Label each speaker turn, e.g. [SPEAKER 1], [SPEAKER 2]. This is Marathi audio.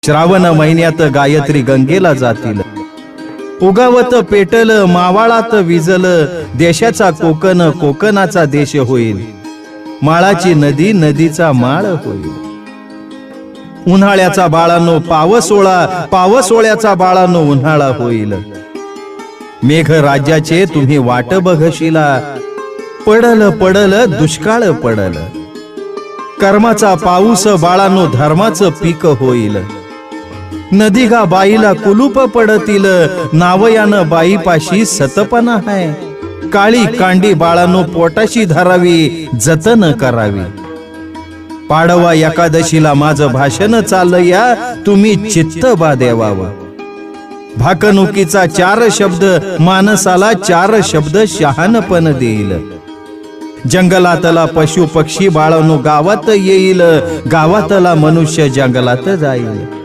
[SPEAKER 1] श्रावण महिन्यात गायत्री गंगेला जातील, उगावत पेटल मावाळात विजल, देशाचा कोकण कोकणाचा देश होईल, माळाची नदी नदीचा माळ होईल. उन्हाळ्याचा बाळांनो पावसोळा, पावसोळ्याचा बाळांनो उन्हाळा होईल. मेघ राज्याचे तुम्ही वाट बघशिला, पडल पडल दुष्काळ पडल. कर्माचा पाऊस बाळांनो धर्माचं पीक होईल. नदी गा बाईला कुलूप पडतील, नावयानं बाईपाशी सतपणा आहे. काळी कांडी बाळांनो पोटाशी धरावी, जतन करावी. पाडवा एकादशीला माझं भाषण चाललं या, तुम्ही चित्त बा देवावं. भाकणुकीचा 4 शब्द मानसाला 4 शब्द शहाणपण देईल. जंगलातला पशु पक्षी बाळांनो गावात येईल, गावातला मनुष्य जंगलात जाईल.